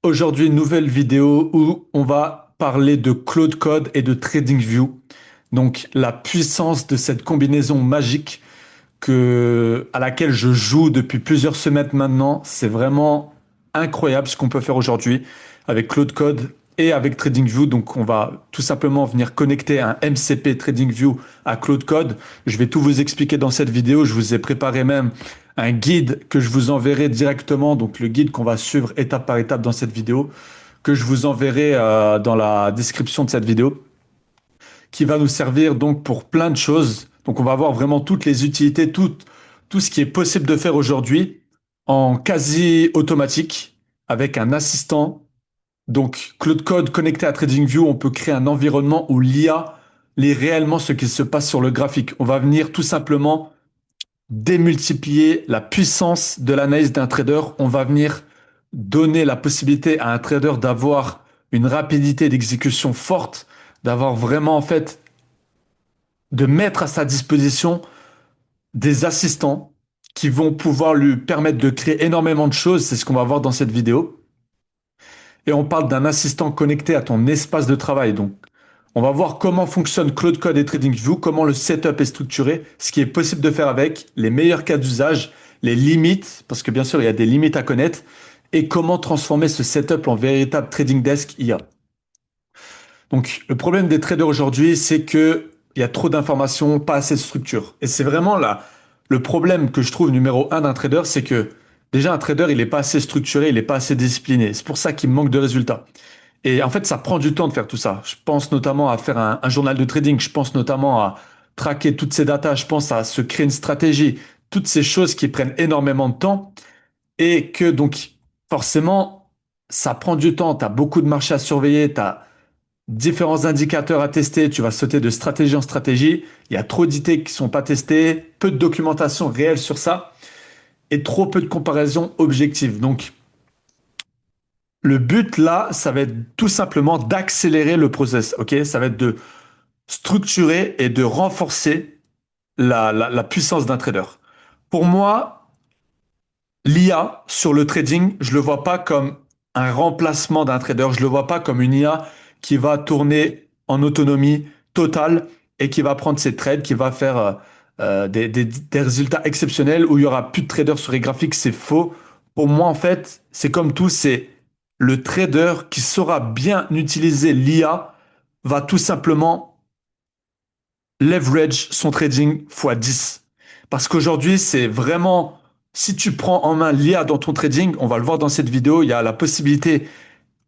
Aujourd'hui, nouvelle vidéo où on va parler de Claude Code et de TradingView. Donc, la puissance de cette combinaison magique à laquelle je joue depuis plusieurs semaines maintenant. C'est vraiment incroyable ce qu'on peut faire aujourd'hui avec Claude Code et avec TradingView. Donc, on va tout simplement venir connecter un MCP TradingView à Claude Code. Je vais tout vous expliquer dans cette vidéo. Je vous ai préparé même un guide que je vous enverrai directement. Donc, le guide qu'on va suivre étape par étape dans cette vidéo, que je vous enverrai dans la description de cette vidéo, qui va nous servir donc pour plein de choses. Donc on va voir vraiment toutes les utilités, tout ce qui est possible de faire aujourd'hui en quasi automatique avec un assistant. Donc Claude Code connecté à TradingView, on peut créer un environnement où l'IA lit réellement ce qui se passe sur le graphique. On va venir tout simplement démultiplier la puissance de l'analyse d'un trader. On va venir donner la possibilité à un trader d'avoir une rapidité d'exécution forte, d'avoir vraiment en fait de mettre à sa disposition des assistants qui vont pouvoir lui permettre de créer énormément de choses. C'est ce qu'on va voir dans cette vidéo. Et on parle d'un assistant connecté à ton espace de travail. Donc, on va voir comment fonctionne Claude Code et TradingView, comment le setup est structuré, ce qui est possible de faire avec, les meilleurs cas d'usage, les limites, parce que bien sûr, il y a des limites à connaître, et comment transformer ce setup en véritable trading desk IA. Donc, le problème des traders aujourd'hui, c'est que il y a trop d'informations, pas assez de structure. Et c'est vraiment là, le problème que je trouve numéro un d'un trader, c'est que déjà un trader, il n'est pas assez structuré, il n'est pas assez discipliné. C'est pour ça qu'il manque de résultats. Et en fait, ça prend du temps de faire tout ça. Je pense notamment à faire un journal de trading, je pense notamment à traquer toutes ces datas, je pense à se créer une stratégie, toutes ces choses qui prennent énormément de temps et que donc forcément, ça prend du temps. Tu as beaucoup de marchés à surveiller, tu as différents indicateurs à tester, tu vas sauter de stratégie en stratégie. Il y a trop d'idées qui sont pas testées, peu de documentation réelle sur ça et trop peu de comparaisons objectives. Donc, le but là, ça va être tout simplement d'accélérer le process, ok? Ça va être de structurer et de renforcer la puissance d'un trader. Pour moi, l'IA sur le trading, je le vois pas comme un remplacement d'un trader, je le vois pas comme une IA qui va tourner en autonomie totale et qui va prendre ses trades, qui va faire des résultats exceptionnels où il y aura plus de traders sur les graphiques, c'est faux. Pour moi, en fait, c'est comme tout, c'est le trader qui saura bien utiliser l'IA va tout simplement leverage son trading x 10. Parce qu'aujourd'hui, c'est vraiment, si tu prends en main l'IA dans ton trading, on va le voir dans cette vidéo, il y a la possibilité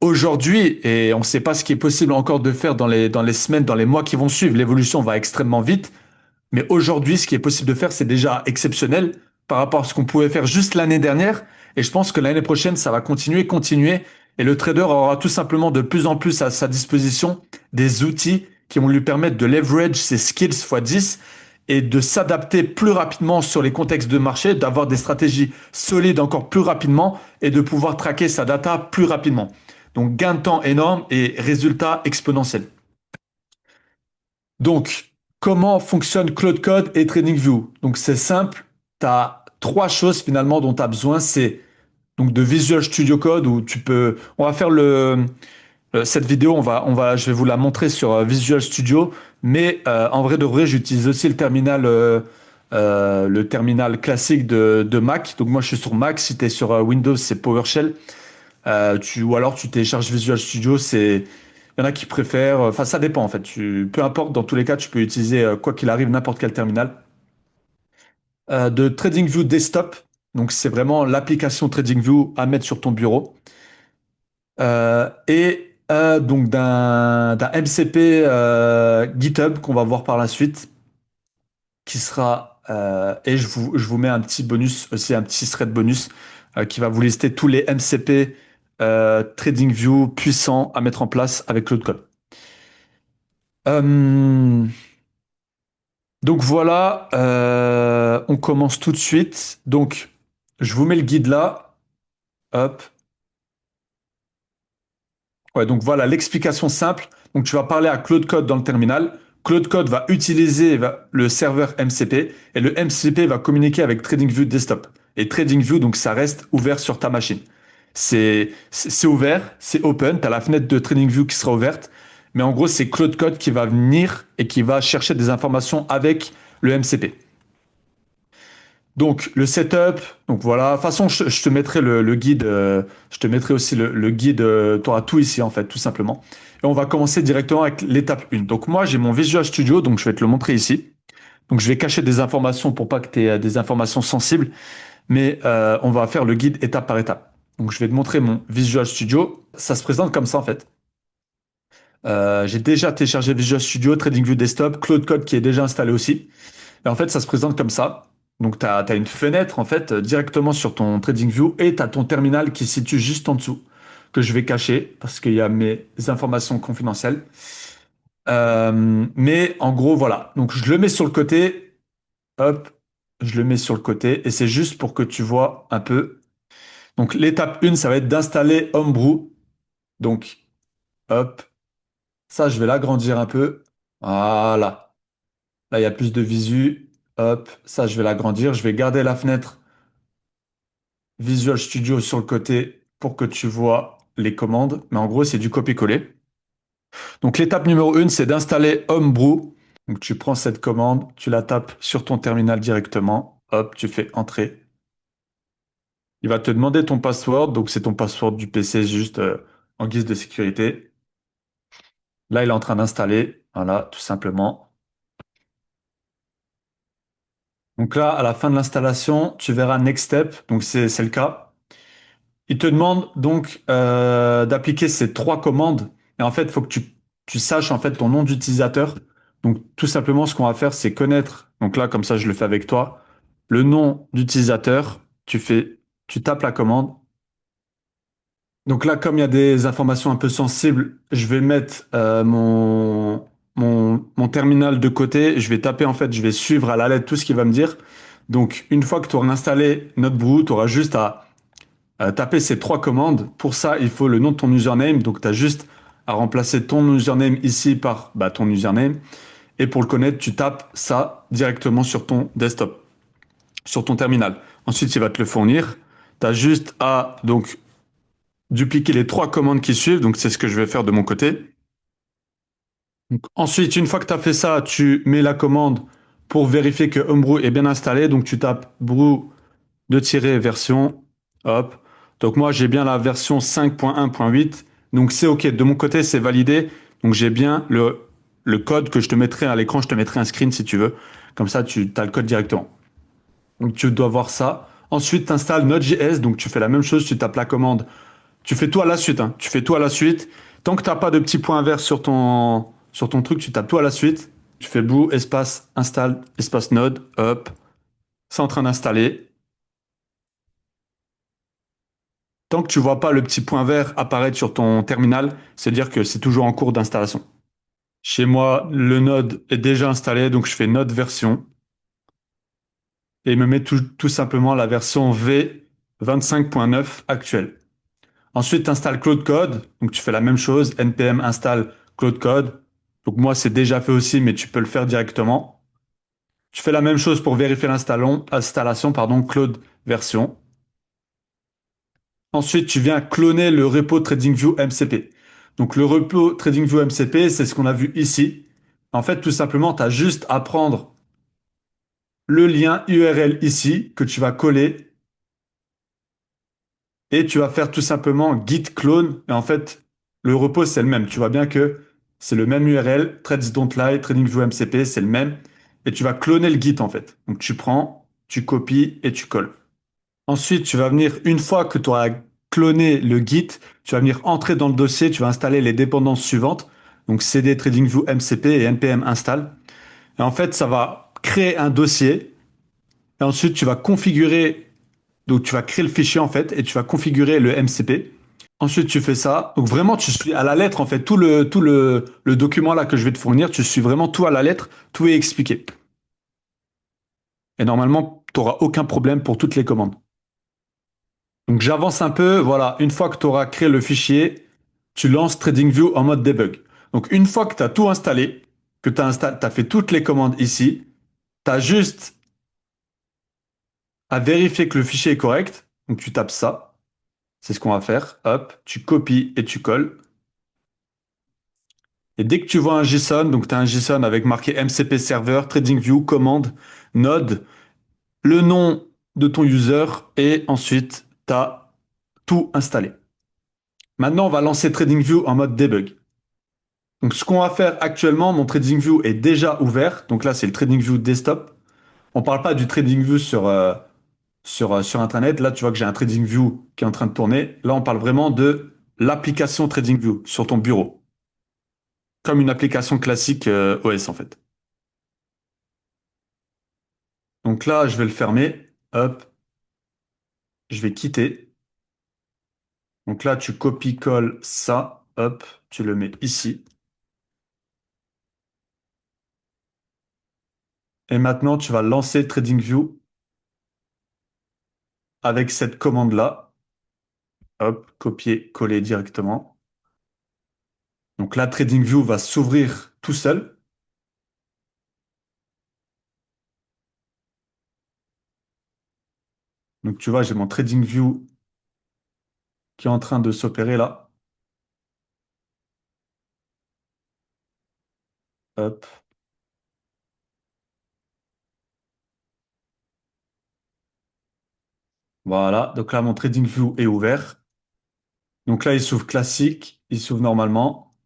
aujourd'hui, et on ne sait pas ce qui est possible encore de faire dans les semaines, dans les mois qui vont suivre, l'évolution va extrêmement vite, mais aujourd'hui, ce qui est possible de faire, c'est déjà exceptionnel par rapport à ce qu'on pouvait faire juste l'année dernière, et je pense que l'année prochaine, ça va continuer, et le trader aura tout simplement de plus en plus à sa disposition des outils qui vont lui permettre de leverage ses skills x 10 et de s'adapter plus rapidement sur les contextes de marché, d'avoir des stratégies solides encore plus rapidement et de pouvoir traquer sa data plus rapidement. Donc gain de temps énorme et résultat exponentiel. Donc, comment fonctionne Claude Code et TradingView? Donc c'est simple, tu as trois choses finalement dont tu as besoin. C'est donc de Visual Studio Code où tu peux... On va faire cette vidéo, je vais vous la montrer sur Visual Studio, mais en vrai de vrai, j'utilise aussi le terminal classique de Mac. Donc moi, je suis sur Mac. Si tu es sur Windows, c'est PowerShell. Ou alors tu télécharges Visual Studio. Il y en a qui préfèrent. Enfin, ça dépend en fait. Peu importe. Dans tous les cas, tu peux utiliser quoi qu'il arrive n'importe quel terminal. De TradingView Desktop. Donc c'est vraiment l'application TradingView à mettre sur ton bureau. Et donc d'un MCP GitHub qu'on va voir par la suite, qui sera et je vous mets un petit bonus aussi, un petit thread bonus qui va vous lister tous les MCP TradingView puissants à mettre en place avec Cloud Code. Euh, donc voilà, on commence tout de suite. Donc je vous mets le guide là. Hop. Ouais, donc voilà l'explication simple. Donc tu vas parler à Claude Code dans le terminal. Claude Code va utiliser le serveur MCP et le MCP va communiquer avec TradingView Desktop. Et TradingView, donc ça reste ouvert sur ta machine. c'est ouvert, c'est open, tu as la fenêtre de TradingView qui sera ouverte, mais en gros, c'est Claude Code qui va venir et qui va chercher des informations avec le MCP. Donc le setup, donc voilà. De toute façon, je te mettrai le guide, je te mettrai aussi le guide, tu auras tout ici en fait, tout simplement. Et on va commencer directement avec l'étape 1. Donc moi, j'ai mon Visual Studio, donc je vais te le montrer ici. Donc je vais cacher des informations pour pas que tu aies des informations sensibles, mais on va faire le guide étape par étape. Donc je vais te montrer mon Visual Studio. Ça se présente comme ça en fait. J'ai déjà téléchargé Visual Studio, TradingView Desktop, Cloud Code qui est déjà installé aussi. Et en fait, ça se présente comme ça. Donc, tu as, une fenêtre, en fait, directement sur ton TradingView et tu as ton terminal qui se situe juste en dessous, que je vais cacher parce qu'il y a mes informations confidentielles. Mais en gros, voilà. Donc, je le mets sur le côté. Hop, je le mets sur le côté et c'est juste pour que tu vois un peu. Donc, l'étape 1, ça va être d'installer Homebrew. Donc, hop, ça, je vais l'agrandir un peu. Voilà. Là, il y a plus de visu. Hop, ça, je vais l'agrandir. Je vais garder la fenêtre Visual Studio sur le côté pour que tu vois les commandes. Mais en gros, c'est du copier-coller. Donc, l'étape numéro 1, c'est d'installer Homebrew. Donc, tu prends cette commande, tu la tapes sur ton terminal directement. Hop, tu fais entrer. Il va te demander ton password. Donc, c'est ton password du PC juste en guise de sécurité. Là, il est en train d'installer. Voilà, tout simplement. Donc là, à la fin de l'installation, tu verras Next Step. Donc, c'est le cas. Il te demande donc d'appliquer ces trois commandes. Et en fait, il faut que tu saches en fait ton nom d'utilisateur. Donc tout simplement, ce qu'on va faire, c'est connaître. Donc là, comme ça, je le fais avec toi. Le nom d'utilisateur, tu tapes la commande. Donc là, comme il y a des informations un peu sensibles, je vais mettre mon terminal de côté. Je vais taper en fait, je vais suivre à la lettre tout ce qu'il va me dire. Donc une fois que tu auras installé NoteBrew, tu auras juste à taper ces trois commandes. Pour ça, il faut le nom de ton username. Donc, tu as juste à remplacer ton username ici par ton username. Et pour le connaître, tu tapes ça directement sur ton desktop, sur ton terminal. Ensuite, il va te le fournir. Tu as juste à donc dupliquer les trois commandes qui suivent. Donc, c'est ce que je vais faire de mon côté. Donc, ensuite, une fois que tu as fait ça, tu mets la commande pour vérifier que Homebrew est bien installé. Donc, tu tapes brew de tirer version. Hop. Donc moi, j'ai bien la version 5.1.8. Donc c'est OK. De mon côté, c'est validé. Donc j'ai bien le code que je te mettrai à l'écran. Je te mettrai un screen si tu veux. Comme ça, tu as le code directement. Donc tu dois voir ça. Ensuite, tu installes Node.js. Donc tu fais la même chose. Tu tapes la commande. Tu fais tout à la suite, hein. Tu fais tout à la suite. Tant que tu n'as pas de petit point vert sur ton truc, tu tapes tout à la suite. Tu fais bout, espace, install, espace Node. Hop. C'est en train d'installer. Tant que tu vois pas le petit point vert apparaître sur ton terminal, c'est-à-dire que c'est toujours en cours d'installation. Chez moi, le node est déjà installé, donc je fais node version et il me met tout simplement la version V25.9 actuelle. Ensuite, tu installes Cloud Code, donc tu fais la même chose, npm install Cloud Code. Donc moi, c'est déjà fait aussi, mais tu peux le faire directement. Tu fais la même chose pour vérifier l'installation, pardon, Cloud version. Ensuite, tu viens cloner le repo TradingView MCP. Donc, le repo TradingView MCP, c'est ce qu'on a vu ici. En fait, tout simplement, tu as juste à prendre le lien URL ici que tu vas coller et tu vas faire tout simplement git clone. Et en fait, le repo, c'est le même. Tu vois bien que c'est le même URL, Trades Don't Lie, TradingView MCP, c'est le même. Et tu vas cloner le git en fait. Donc, tu prends, tu copies et tu colles. Ensuite, tu vas venir, une fois que tu auras cloné le Git, tu vas venir entrer dans le dossier, tu vas installer les dépendances suivantes, donc CD TradingView MCP et npm install. Et en fait, ça va créer un dossier. Et ensuite, tu vas configurer, donc tu vas créer le fichier en fait, et tu vas configurer le MCP. Ensuite, tu fais ça. Donc vraiment, tu suis à la lettre en fait, le document là que je vais te fournir, tu suis vraiment tout à la lettre, tout est expliqué. Et normalement, tu n'auras aucun problème pour toutes les commandes. Donc j'avance un peu, voilà, une fois que tu auras créé le fichier, tu lances TradingView en mode debug. Donc une fois que tu as tout installé, que tu as fait toutes les commandes ici, tu as juste à vérifier que le fichier est correct. Donc tu tapes ça. C'est ce qu'on va faire. Hop, tu copies et tu colles. Et dès que tu vois un JSON, donc tu as un JSON avec marqué MCP Server, TradingView, commande, node, le nom de ton user et ensuite tu as tout installé. Maintenant, on va lancer TradingView en mode debug. Donc, ce qu'on va faire actuellement, mon TradingView est déjà ouvert. Donc là, c'est le TradingView desktop. On ne parle pas du TradingView sur Internet. Là, tu vois que j'ai un TradingView qui est en train de tourner. Là, on parle vraiment de l'application TradingView sur ton bureau, comme une application classique OS en fait. Donc là, je vais le fermer. Hop, je vais quitter. Donc là, tu copies-colles ça. Hop, tu le mets ici. Et maintenant, tu vas lancer TradingView avec cette commande-là. Hop, copier-coller directement. Donc là, TradingView va s'ouvrir tout seul. Donc tu vois, j'ai mon TradingView qui est en train de s'opérer là. Hop, voilà. Donc là, mon TradingView est ouvert. Donc là, il s'ouvre classique, il s'ouvre normalement.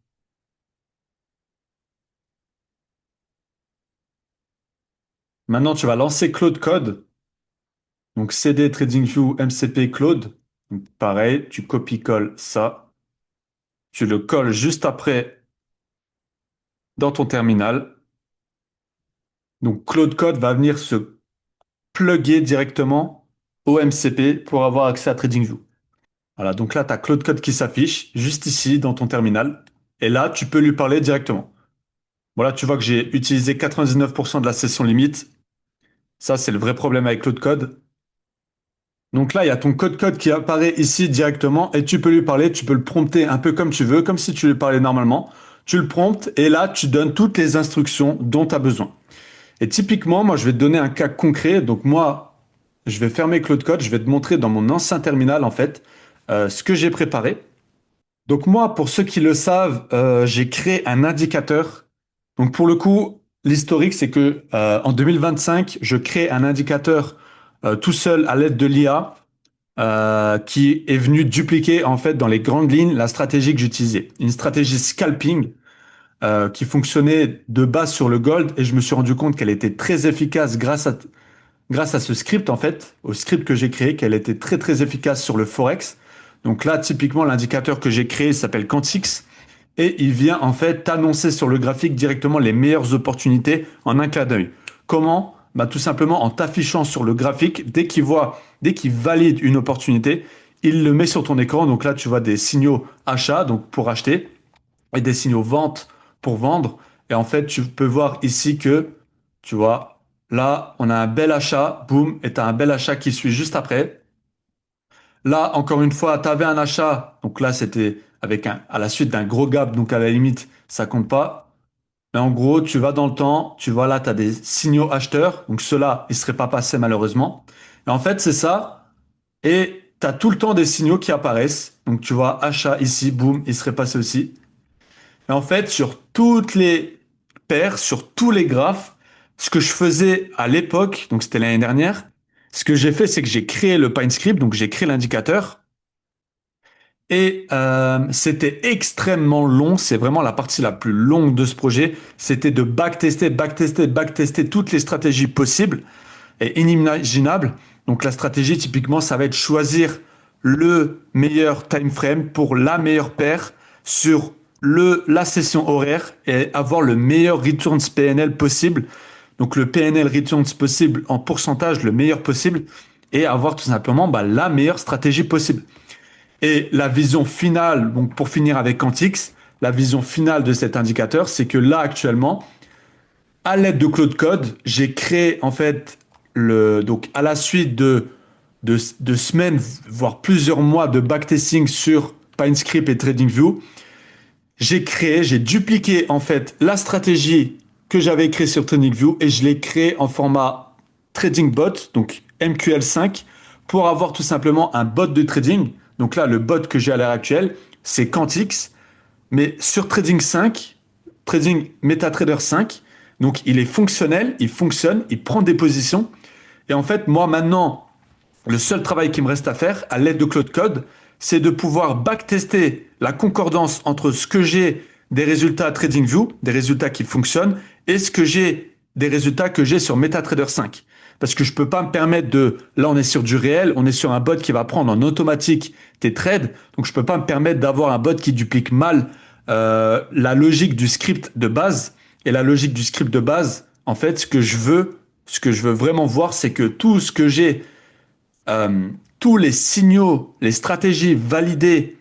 Maintenant, tu vas lancer Claude Code. Donc CD TradingView MCP Claude. Donc, pareil, tu copies-colles ça. Tu le colles juste après dans ton terminal. Donc Claude Code va venir se plugger directement au MCP pour avoir accès à TradingView. Voilà, donc là, tu as Claude Code qui s'affiche juste ici dans ton terminal. Et là, tu peux lui parler directement. Voilà, tu vois que j'ai utilisé 99% de la session limite. Ça, c'est le vrai problème avec Claude Code. Donc là, il y a ton code qui apparaît ici directement et tu peux lui parler, tu peux le prompter un peu comme tu veux, comme si tu lui parlais normalement. Tu le promptes et là, tu donnes toutes les instructions dont tu as besoin. Et typiquement, moi, je vais te donner un cas concret. Donc moi, je vais fermer Claude Code, je vais te montrer dans mon ancien terminal, en fait, ce que j'ai préparé. Donc moi, pour ceux qui le savent, j'ai créé un indicateur. Donc pour le coup, l'historique, c'est que en 2025, je crée un indicateur tout seul à l'aide de l'IA qui est venu dupliquer en fait dans les grandes lignes la stratégie que j'utilisais. Une stratégie scalping qui fonctionnait de base sur le gold et je me suis rendu compte qu'elle était très efficace grâce à ce script en fait, au script que j'ai créé, qu'elle était très très efficace sur le forex. Donc là, typiquement, l'indicateur que j'ai créé s'appelle Quantix et il vient en fait t'annoncer sur le graphique directement les meilleures opportunités en un clin d'œil. Comment? Bah, tout simplement en t'affichant sur le graphique, dès qu'il valide une opportunité, il le met sur ton écran. Donc là, tu vois des signaux achat, donc pour acheter, et des signaux vente pour vendre. Et en fait, tu peux voir ici que, tu vois, là, on a un bel achat, boum, et tu as un bel achat qui suit juste après. Là, encore une fois, tu avais un achat, donc là, c'était à la suite d'un gros gap, donc à la limite, ça compte pas. Mais en gros, tu vas dans le temps, tu vois là, tu as des signaux acheteurs, donc ceux-là, ils ne seraient pas passés malheureusement. Et en fait, c'est ça, et tu as tout le temps des signaux qui apparaissent. Donc tu vois, achat ici, boum, il serait passé aussi. Et en fait, sur toutes les paires, sur tous les graphes, ce que je faisais à l'époque, donc c'était l'année dernière, ce que j'ai fait, c'est que j'ai créé le PineScript, donc j'ai créé l'indicateur, et c'était extrêmement long. C'est vraiment la partie la plus longue de ce projet. C'était de backtester, backtester, backtester toutes les stratégies possibles et inimaginables. Donc la stratégie, typiquement, ça va être choisir le meilleur time frame pour la meilleure paire sur la session horaire et avoir le meilleur returns PNL possible. Donc le PNL returns possible en pourcentage, le meilleur possible, et avoir tout simplement bah, la meilleure stratégie possible. Et la vision finale, donc pour finir avec Quantix, la vision finale de cet indicateur, c'est que là actuellement, à l'aide de Claude Code, j'ai créé en fait donc à la suite de semaines, voire plusieurs mois de backtesting sur PineScript et TradingView, j'ai dupliqué en fait la stratégie que j'avais créée sur TradingView et je l'ai créée en format trading bot, donc MQL5, pour avoir tout simplement un bot de trading. Donc là, le bot que j'ai à l'heure actuelle, c'est Quantix, mais sur Trading 5, Trading MetaTrader 5, donc il est fonctionnel, il fonctionne, il prend des positions. Et en fait, moi maintenant, le seul travail qui me reste à faire, à l'aide de Cloud Code, c'est de pouvoir backtester la concordance entre ce que j'ai des résultats à TradingView, des résultats qui fonctionnent, et ce que j'ai des résultats que j'ai sur MetaTrader 5. Parce que je peux pas me permettre de, là on est sur du réel, on est sur un bot qui va prendre en automatique tes trades, donc je peux pas me permettre d'avoir un bot qui duplique mal la logique du script de base. Et la logique du script de base, en fait, ce que je veux vraiment voir, c'est que tout ce que j'ai tous les signaux, les stratégies validées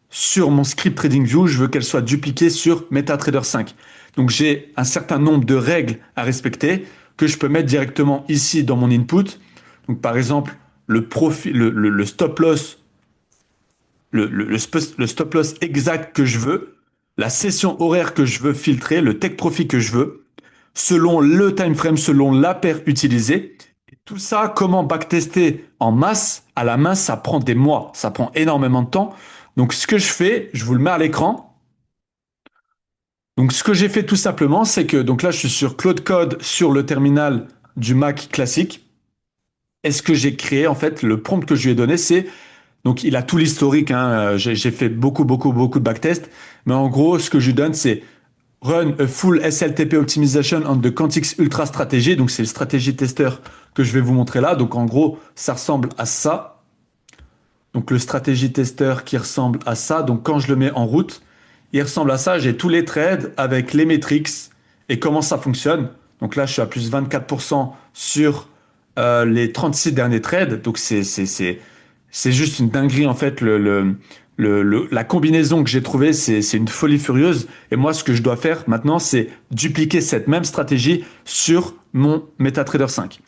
sur mon script TradingView, je veux qu'elles soient dupliquées sur MetaTrader 5. Donc j'ai un certain nombre de règles à respecter que je peux mettre directement ici dans mon input. Donc par exemple, le profil, le stop loss, le stop loss exact que je veux, la session horaire que je veux filtrer, le take profit que je veux, selon le time frame, selon la paire utilisée. Et tout ça, comment backtester en masse, à la main, ça prend des mois, ça prend énormément de temps. Donc ce que je fais, je vous le mets à l'écran. Donc ce que j'ai fait tout simplement, c'est que donc là je suis sur Cloud Code sur le terminal du Mac classique. Et ce que j'ai créé en fait, le prompt que je lui ai donné, c'est donc il a tout l'historique. Hein, j'ai fait beaucoup de backtest, mais en gros ce que je lui donne, c'est Run a full SLTP optimization on the Quantix Ultra Strategy. Donc, c'est le stratégie tester que je vais vous montrer là. Donc, en gros, ça ressemble à ça. Donc, le stratégie tester qui ressemble à ça. Donc, quand je le mets en route, il ressemble à ça. J'ai tous les trades avec les metrics et comment ça fonctionne. Donc là, je suis à plus 24% sur les 36 derniers trades. Donc, c'est juste une dinguerie, en fait. La combinaison que j'ai trouvée, c'est une folie furieuse. Et moi, ce que je dois faire maintenant, c'est dupliquer cette même stratégie sur mon MetaTrader 5.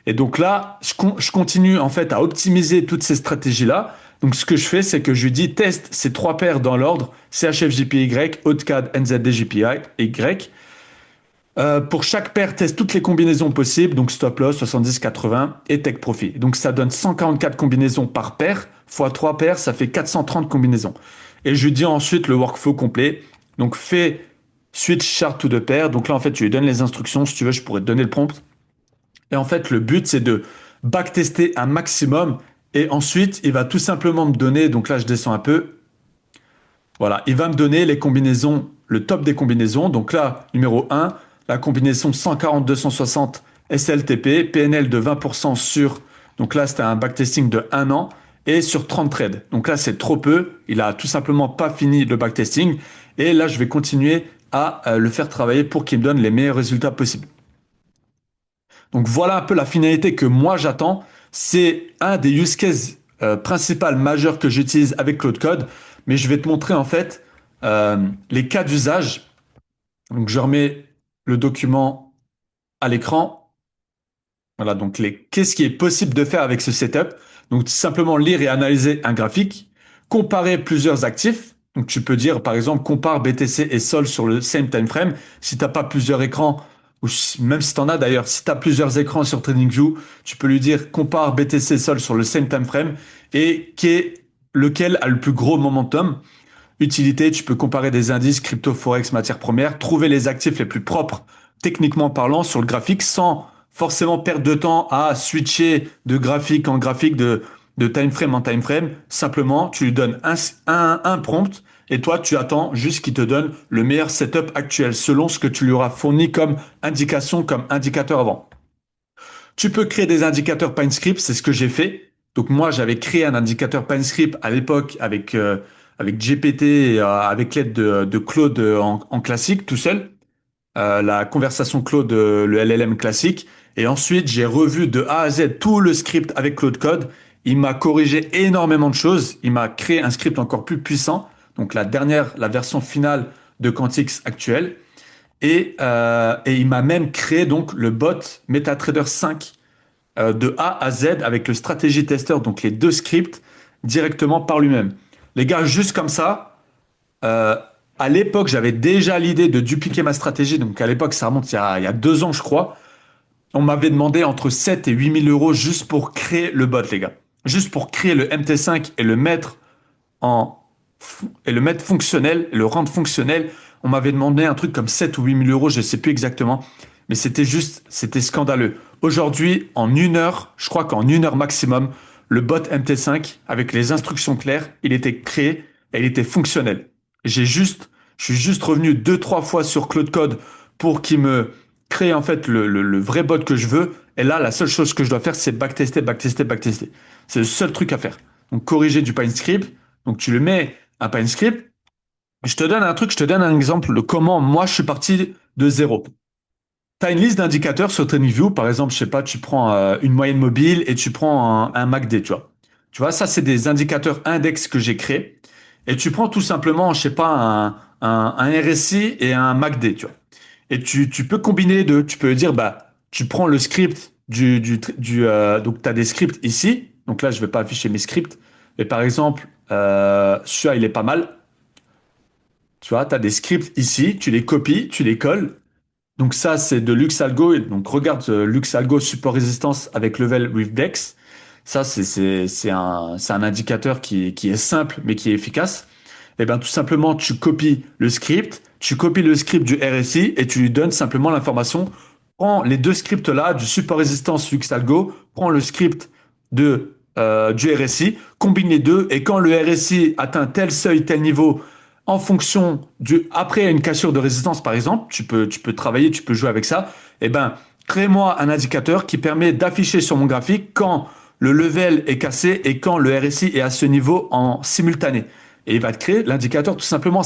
Et donc là, je continue en fait à optimiser toutes ces stratégies-là. Donc ce que je fais, c'est que je lui dis teste ces trois paires dans l'ordre, CHFJPY, AutoCAD, NZDJPY. Pour chaque paire, teste toutes les combinaisons possibles, donc stop loss, 70, 80 et take profit. Donc ça donne 144 combinaisons par paire, fois 3 paires, ça fait 430 combinaisons. Et je lui dis ensuite le workflow complet. Donc fais switch chart to the pair. Donc là, en fait, tu lui donnes les instructions. Si tu veux, je pourrais te donner le prompt. Et en fait, le but, c'est de backtester un maximum. Et ensuite, il va tout simplement me donner, donc là, je descends un peu. Voilà, il va me donner les combinaisons, le top des combinaisons. Donc là, numéro 1, la combinaison 140-260 SLTP, PNL de 20% sur, donc là, c'était un backtesting de 1 an et sur 30 trades. Donc là, c'est trop peu. Il a tout simplement pas fini le backtesting. Et là, je vais continuer à le faire travailler pour qu'il me donne les meilleurs résultats possibles. Donc voilà un peu la finalité que moi j'attends. C'est un des use cases principales majeurs que j'utilise avec Cloud Code. Mais je vais te montrer en fait les cas d'usage. Donc je remets le document à l'écran. Voilà, donc qu'est-ce qui est possible de faire avec ce setup? Donc simplement lire et analyser un graphique, comparer plusieurs actifs. Donc tu peux dire par exemple compare BTC et Sol sur le same time frame. Si tu n'as pas plusieurs écrans, ou même si tu en as d'ailleurs, si tu as plusieurs écrans sur TradingView, tu peux lui dire compare BTC et Sol sur le same time frame et lequel a le plus gros momentum. Utilité, tu peux comparer des indices crypto, forex, matières premières, trouver les actifs les plus propres, techniquement parlant, sur le graphique, sans forcément perdre de temps à switcher de graphique en graphique, de time frame en time frame. Simplement, tu lui donnes un prompt et toi, tu attends juste qu'il te donne le meilleur setup actuel selon ce que tu lui auras fourni comme indication, comme indicateur avant. Tu peux créer des indicateurs PineScript, c'est ce que j'ai fait. Donc moi, j'avais créé un indicateur PineScript à l'époque avec GPT, avec l'aide de Claude en classique, tout seul. La conversation Claude, le LLM classique. Et ensuite, j'ai revu de A à Z tout le script avec Claude Code. Il m'a corrigé énormément de choses. Il m'a créé un script encore plus puissant. Donc la version finale de Quantix actuelle. Et il m'a même créé donc le bot MetaTrader 5 de A à Z avec le stratégie tester, donc les deux scripts, directement par lui-même. Les gars, juste comme ça, euh, à l'époque, j'avais déjà l'idée de dupliquer ma stratégie. Donc à l'époque, ça remonte il y a 2 ans, je crois. On m'avait demandé entre 7 et 8 000 euros juste pour créer le bot, les gars. Juste pour créer le MT5 et le mettre et le mettre fonctionnel, le rendre fonctionnel. On m'avait demandé un truc comme 7 ou 8 000 euros, je ne sais plus exactement, mais c'était scandaleux. Aujourd'hui, en une heure, je crois qu'en une heure maximum, le bot MT5, avec les instructions claires, il était créé et il était fonctionnel. Je suis juste revenu deux, trois fois sur Claude Code pour qu'il me crée en fait le vrai bot que je veux. Et là, la seule chose que je dois faire, c'est backtester, backtester, backtester. C'est le seul truc à faire. Donc, corriger du PineScript. Donc, tu le mets un PineScript. Je te donne un truc, je te donne un exemple de comment moi je suis parti de zéro. Tu as une liste d'indicateurs sur TradingView. Par exemple, je sais pas, tu prends une moyenne mobile et tu prends un MACD, tu vois. Tu vois, ça, c'est des indicateurs index que j'ai créés. Et tu prends tout simplement, je sais pas, un RSI et un MACD, tu vois. Et tu peux combiner les deux. Tu peux dire, bah, tu prends le script donc tu as des scripts ici. Donc là, je vais pas afficher mes scripts. Mais par exemple, celui-là, il est pas mal. Tu vois, tu as des scripts ici, tu les copies, tu les colles. Donc ça, c'est de LuxAlgo. Et donc regarde LuxAlgo support résistance avec level with Dex. Ça, c'est un indicateur qui est simple, mais qui est efficace. Eh bien, tout simplement, tu copies le script du RSI et tu lui donnes simplement l'information. Prends les deux scripts-là, du support résistance LuxAlgo, prends le script du RSI, combine les deux et quand le RSI atteint tel seuil, tel niveau, en fonction après une cassure de résistance, par exemple, tu peux travailler, tu peux jouer avec ça. Eh ben, crée-moi un indicateur qui permet d'afficher sur mon graphique quand le level est cassé et quand le RSI est à ce niveau en simultané. Et il va te créer l'indicateur tout simplement.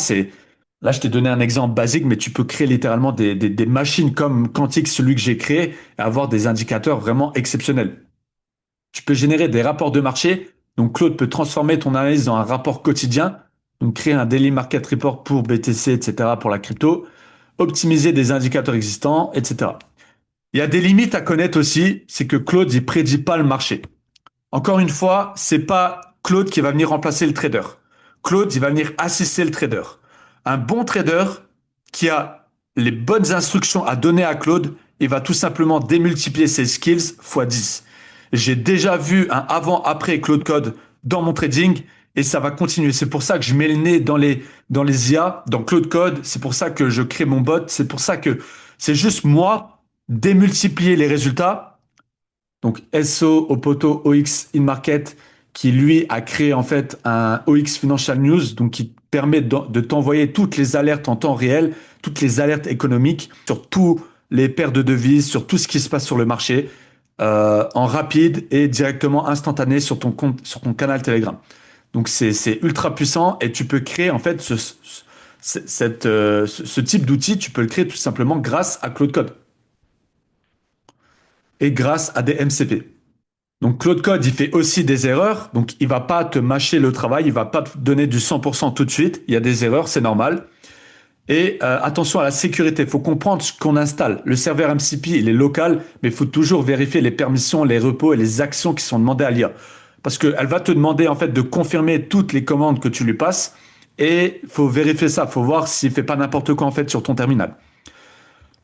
Là, je t'ai donné un exemple basique, mais tu peux créer littéralement des machines comme Quantix, celui que j'ai créé, et avoir des indicateurs vraiment exceptionnels. Tu peux générer des rapports de marché. Donc, Claude peut transformer ton analyse dans un rapport quotidien. Donc, créer un daily market report pour BTC, etc., pour la crypto. Optimiser des indicateurs existants, etc. Il y a des limites à connaître aussi. C'est que Claude, il prédit pas le marché. Encore une fois, c'est pas Claude qui va venir remplacer le trader. Claude, il va venir assister le trader. Un bon trader qui a les bonnes instructions à donner à Claude, il va tout simplement démultiplier ses skills x 10. J'ai déjà vu un avant-après Claude Code dans mon trading et ça va continuer. C'est pour ça que je mets le nez dans les IA, dans Claude Code. C'est pour ça que je crée mon bot. C'est pour ça que c'est juste moi démultiplier les résultats donc SO, Opoto, OX in Market, qui lui a créé en fait un OX Financial News, donc qui permet de t'envoyer toutes les alertes en temps réel, toutes les alertes économiques sur tous les paires de devises, sur tout ce qui se passe sur le marché, en rapide et directement instantané sur ton compte, sur ton canal Telegram. Donc c'est ultra puissant et tu peux créer en fait ce type d'outil, tu peux le créer tout simplement grâce à Claude Code et grâce à des MCP. Donc Claude Code, il fait aussi des erreurs, donc il va pas te mâcher le travail, il va pas te donner du 100% tout de suite, il y a des erreurs, c'est normal. Et attention à la sécurité, il faut comprendre ce qu'on installe. Le serveur MCP, il est local, mais il faut toujours vérifier les permissions, les repos et les actions qui sont demandées à l'IA. Parce qu'elle va te demander en fait de confirmer toutes les commandes que tu lui passes, et il faut vérifier ça, il faut voir s'il fait pas n'importe quoi en fait sur ton terminal.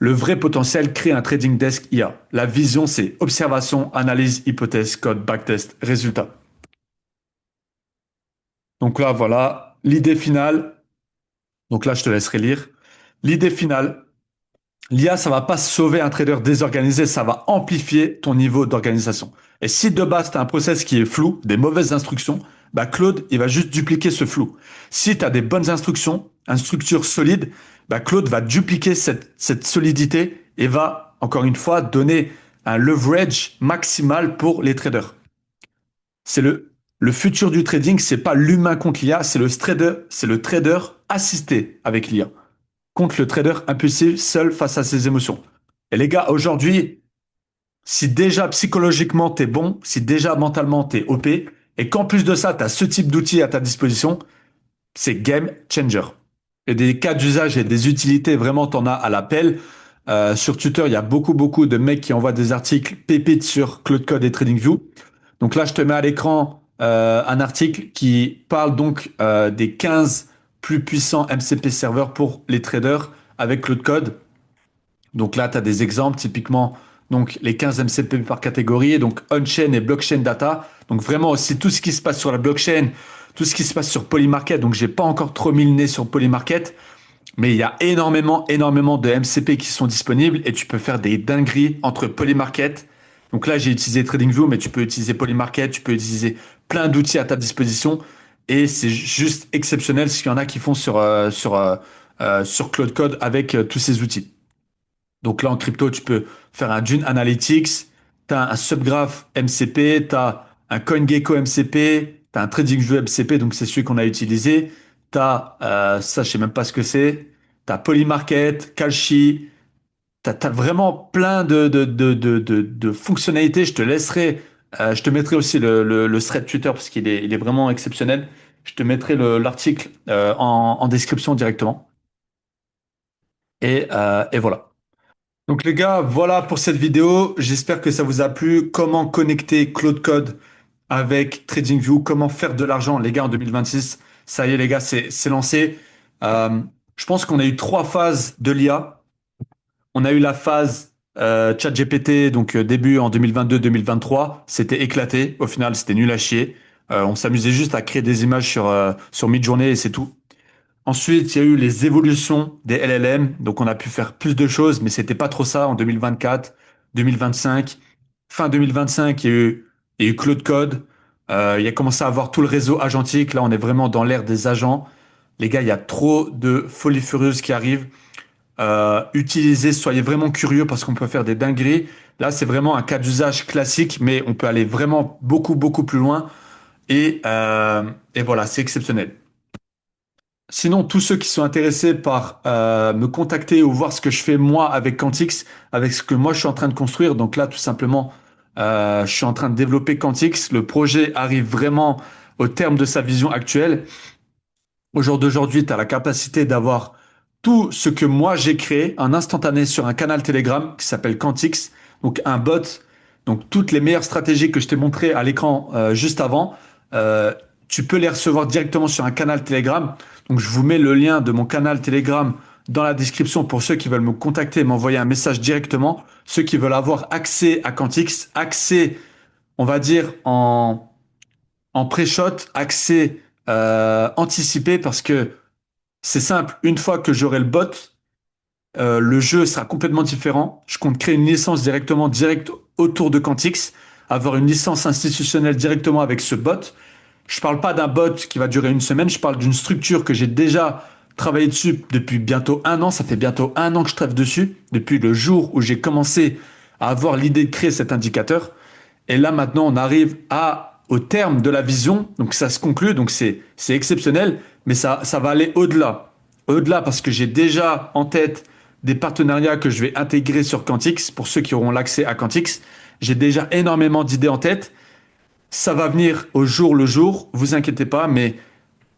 Le vrai potentiel crée un trading desk IA. La vision, c'est observation, analyse, hypothèse, code, backtest, résultat. Donc là, voilà, l'idée finale. Donc là, je te laisserai lire. L'idée finale, l'IA, ça va pas sauver un trader désorganisé, ça va amplifier ton niveau d'organisation. Et si de base, tu as un process qui est flou, des mauvaises instructions, bah Claude, il va juste dupliquer ce flou. Si tu as des bonnes instructions, une structure solide, bah Claude va dupliquer cette solidité et va, encore une fois, donner un leverage maximal pour les traders. C'est le futur du trading, c'est pas l'humain contre l'IA, c'est le trader assisté avec l'IA contre le trader impulsif seul face à ses émotions. Et les gars, aujourd'hui, si déjà psychologiquement t'es bon, si déjà mentalement t'es OP, et qu'en plus de ça, t'as ce type d'outils à ta disposition, c'est game changer. Et des cas d'usage et des utilités, vraiment, t'en as à l'appel. Sur Twitter, il y a beaucoup de mecs qui envoient des articles pépites sur Cloud Code et TradingView. Donc là, je te mets à l'écran un article qui parle donc des 15 plus puissants MCP serveurs pour les traders avec Cloud Code. Donc là, tu as des exemples, typiquement donc les 15 MCP par catégorie, donc on-chain et blockchain data. Donc vraiment aussi tout ce qui se passe sur la blockchain, tout ce qui se passe sur Polymarket. Donc, j'ai pas encore trop mis le nez sur Polymarket, mais il y a énormément, énormément de MCP qui sont disponibles et tu peux faire des dingueries entre Polymarket. Donc là, j'ai utilisé TradingView, mais tu peux utiliser Polymarket, tu peux utiliser plein d'outils à ta disposition et c'est juste exceptionnel ce qu'il y en a qui font sur Cloud Code avec tous ces outils. Donc là, en crypto, tu peux faire un Dune Analytics, tu as un Subgraph MCP, tu as un CoinGecko MCP, tu as un TradingView MCP, donc c'est celui qu'on a utilisé. Tu as, ça, je sais même pas ce que c'est. Tu as Polymarket, Kalshi. Tu as, vraiment plein de fonctionnalités. Je te laisserai, je te mettrai aussi le thread Twitter parce qu'il est vraiment exceptionnel. Je te mettrai l'article en description directement. Et voilà. Donc les gars, voilà pour cette vidéo. J'espère que ça vous a plu. Comment connecter Cloud Code avec TradingView, comment faire de l'argent, les gars, en 2026. Ça y est, les gars, c'est lancé. Euh, je pense qu'on a eu trois phases de l'IA. On a eu la phase ChatGPT, donc début en 2022-2023. C'était éclaté. Au final, c'était nul à chier. On s'amusait juste à créer des images sur Midjourney et c'est tout. Ensuite, il y a eu les évolutions des LLM. Donc, on a pu faire plus de choses, mais c'était pas trop ça en 2024, 2025. Fin 2025, il y a eu Claude Code. Il a commencé à avoir tout le réseau agentique. Là, on est vraiment dans l'ère des agents. Les gars, il y a trop de folies furieuses qui arrivent. Utilisez, soyez vraiment curieux parce qu'on peut faire des dingueries. Là, c'est vraiment un cas d'usage classique, mais on peut aller vraiment beaucoup, beaucoup plus loin. Et voilà, c'est exceptionnel. Sinon, tous ceux qui sont intéressés par me contacter ou voir ce que je fais moi avec Quantix, avec ce que moi je suis en train de construire, donc là tout simplement, je suis en train de développer Quantix. Le projet arrive vraiment au terme de sa vision actuelle. Au jour d'aujourd'hui, tu as la capacité d'avoir tout ce que moi j'ai créé en instantané sur un canal Telegram qui s'appelle Quantix, donc un bot. Donc toutes les meilleures stratégies que je t'ai montrées à l'écran juste avant, euh, tu peux les recevoir directement sur un canal Telegram. Donc je vous mets le lien de mon canal Telegram dans la description pour ceux qui veulent me contacter et m'envoyer un message directement. Ceux qui veulent avoir accès à Quantix, accès, on va dire, en pré-shot, accès anticipé parce que c'est simple, une fois que j'aurai le bot, le jeu sera complètement différent. Je compte créer une licence directement, direct autour de Quantix, avoir une licence institutionnelle directement avec ce bot. Je parle pas d'un bot qui va durer une semaine, je parle d'une structure que j'ai déjà travaillé dessus depuis bientôt un an. Ça fait bientôt un an que je travaille dessus, depuis le jour où j'ai commencé à avoir l'idée de créer cet indicateur. Et là, maintenant, on arrive au terme de la vision. Donc, ça se conclut. Donc, c'est exceptionnel. Mais ça va aller au-delà. Au-delà parce que j'ai déjà en tête des partenariats que je vais intégrer sur Quantix pour ceux qui auront l'accès à Quantix. J'ai déjà énormément d'idées en tête. Ça va venir au jour le jour. Vous inquiétez pas. Mais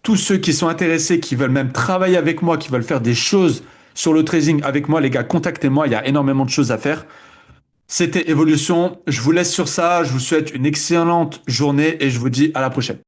tous ceux qui sont intéressés, qui veulent même travailler avec moi, qui veulent faire des choses sur le trading avec moi, les gars, contactez-moi. Il y a énormément de choses à faire. C'était Evolution. Je vous laisse sur ça. Je vous souhaite une excellente journée et je vous dis à la prochaine.